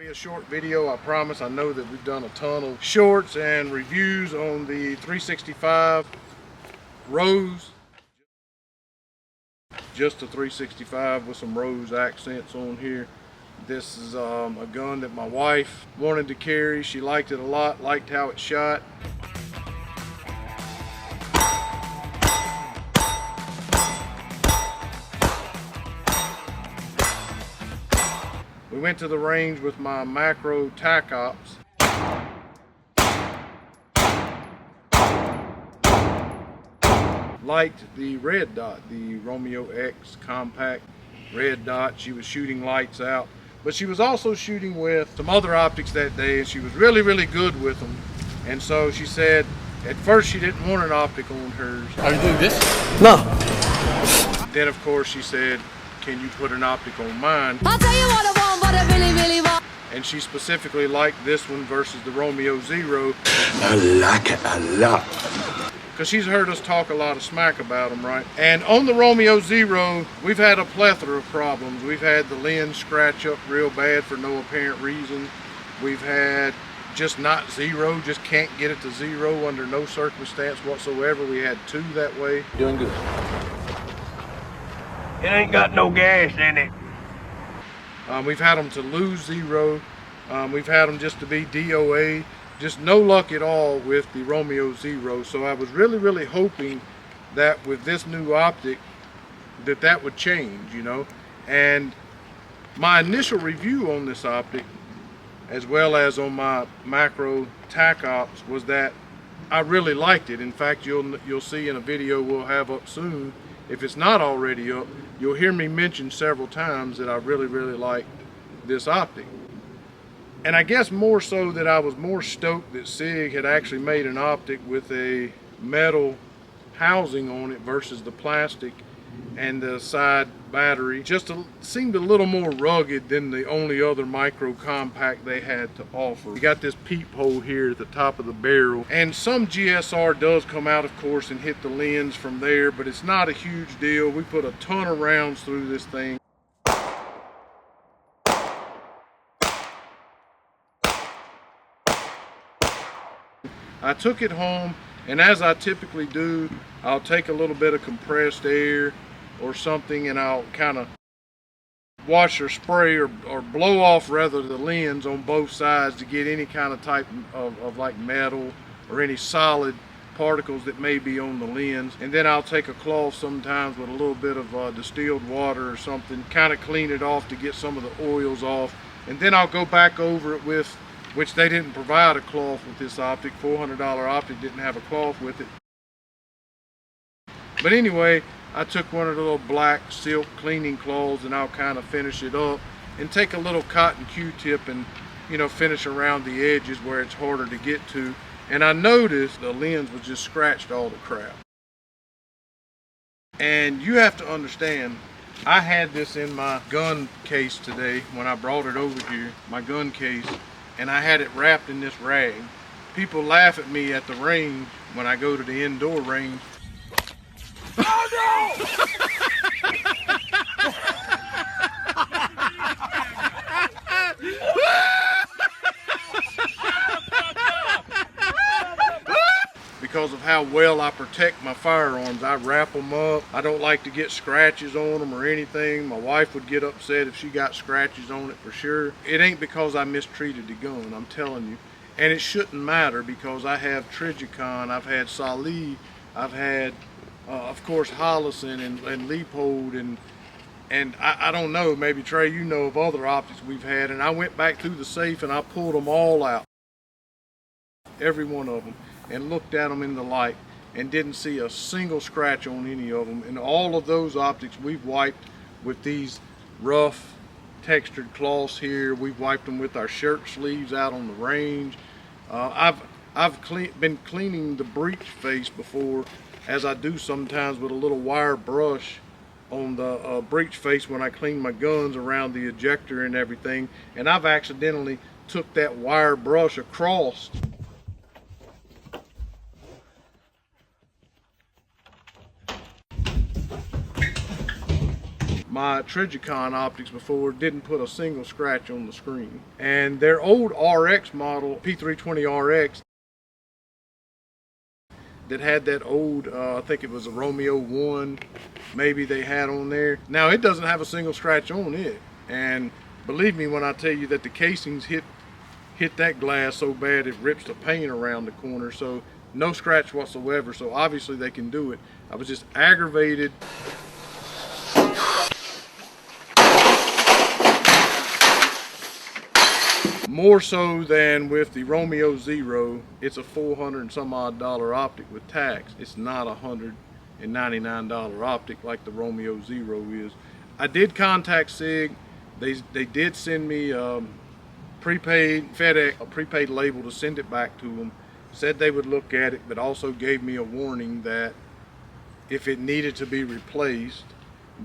A short video, I promise. I know that we've done a ton of shorts and reviews on the 365 Rose. Just a 365 with some Rose accents on here. This is a gun that my wife wanted to carry. She liked it a lot, liked how it shot. We went to the range with my macro tac ops. Liked the red dot, the Romeo X compact red dot. She was shooting lights out, but she was also shooting with some other optics that day, and she was really good with them. And so she said, at first she didn't want an optic on hers. Are you doing this? No. Then of course she said, can you put an optic on mine? I'll tell you what I want, but I really want. And she specifically liked this one versus the Romeo Zero. I like it a lot. Because she's heard us talk a lot of smack about them, right? And on the Romeo Zero, we've had a plethora of problems. We've had the lens scratch up real bad for no apparent reason. We've had just not zero, just can't get it to zero under no circumstance whatsoever. We had two that way. Doing good. It ain't got no gas in it. We've had them to lose zero. We've had them just to be DOA. Just no luck at all with the Romeo Zero. So I was really hoping that with this new optic that would change, you know. And my initial review on this optic, as well as on my macro tac ops, was that I really liked it. In fact, you'll see in a video we'll have up soon, if it's not already up, you'll hear me mention several times that I really like this optic. And I guess more so that I was more stoked that Sig had actually made an optic with a metal housing on it versus the plastic and the side battery. Just seemed a little more rugged than the only other micro compact they had to offer. You got this peephole here at the top of the barrel, and some GSR does come out, of course, and hit the lens from there, but it's not a huge deal. We put a ton of rounds through this thing. I took it home, and as I typically do, I'll take a little bit of compressed air or something, and I'll kind of wash or spray or blow off rather the lens on both sides to get any kind of type of like metal or any solid particles that may be on the lens. And then I'll take a cloth sometimes with a little bit of distilled water or something, kind of clean it off to get some of the oils off. And then I'll go back over it with, which they didn't provide a cloth with this optic. $400 optic didn't have a cloth with it. But anyway, I took one of the little black silk cleaning cloths, and I'll kind of finish it up and take a little cotton Q-tip and, you know, finish around the edges where it's harder to get to. And I noticed the lens was just scratched all the crap. And you have to understand, I had this in my gun case today when I brought it over here, my gun case, and I had it wrapped in this rag. People laugh at me at the range when I go to the indoor range. Oh no! Because of how well I protect my firearms, I wrap them up. I don't like to get scratches on them or anything. My wife would get upset if she got scratches on it for sure. It ain't because I mistreated the gun, I'm telling you. And it shouldn't matter because I have Trigicon, I've had Salih, I've had of course Hollison and Leopold, and I don't know, maybe Trey, you know of other optics we've had, and I went back through the safe and I pulled them all out, every one of them, and looked at them in the light and didn't see a single scratch on any of them. And all of those optics we've wiped with these rough textured cloths here. We've wiped them with our shirt sleeves out on the range. I've been cleaning the breech face before, as I do sometimes with a little wire brush on the breech face when I clean my guns around the ejector and everything, and I've accidentally took that wire brush across my Trigicon optics before didn't put a single scratch on the screen. And their old RX model, P320 RX, that had that old, I think it was a Romeo 1, maybe they had on there. Now it doesn't have a single scratch on it. And believe me when I tell you that the casings hit that glass so bad it rips the paint around the corner. So no scratch whatsoever. So obviously they can do it. I was just aggravated. More so than with the Romeo Zero. It's a $400 and some odd optic with tax. It's not a $199 optic like the Romeo Zero is. I did contact Sig. They did send me prepaid FedEx, a prepaid label to send it back to them. Said they would look at it, but also gave me a warning that if it needed to be replaced,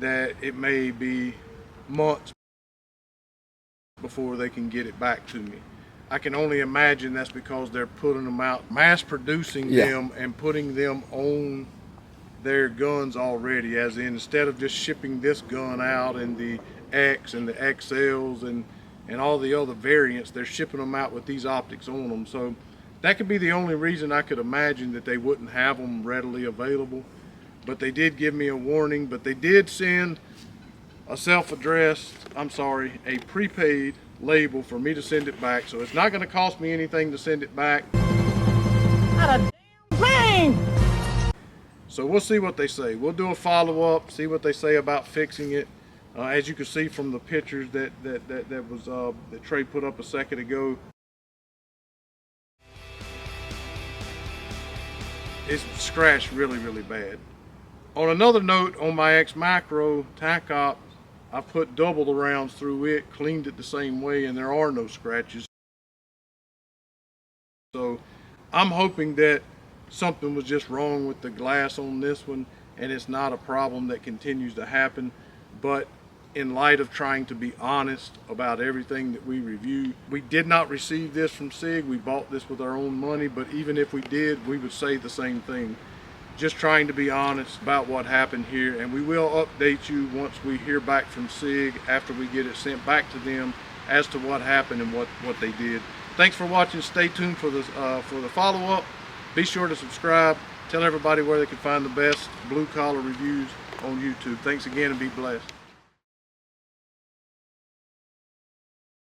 that it may be months before they can get it back to me. I can only imagine that's because they're putting them out, mass producing them and putting them on their guns already, as in instead of just shipping this gun out and the X and the XLs and all the other variants, they're shipping them out with these optics on them. So that could be the only reason I could imagine that they wouldn't have them readily available. But they did give me a warning, but they did send a self-addressed, a prepaid label for me to send it back. So it's not going to cost me anything to send it back. Not a damn thing! So we'll see what they say. We'll do a follow-up, see what they say about fixing it. As you can see from the pictures that Trey put up a second ago, it's scratched really, really bad. On another note, on my X Macro tac op, I put double the rounds through it, cleaned it the same way, and there are no scratches. So I'm hoping that something was just wrong with the glass on this one, and it's not a problem that continues to happen. But in light of trying to be honest about everything that we review, we did not receive this from Sig. We bought this with our own money, but even if we did, we would say the same thing. Just trying to be honest about what happened here, and we will update you once we hear back from Sig after we get it sent back to them as to what happened and what they did. Thanks for watching. Stay tuned for the follow-up. Be sure to subscribe. Tell everybody where they can find the best blue collar reviews on YouTube. Thanks again and be blessed.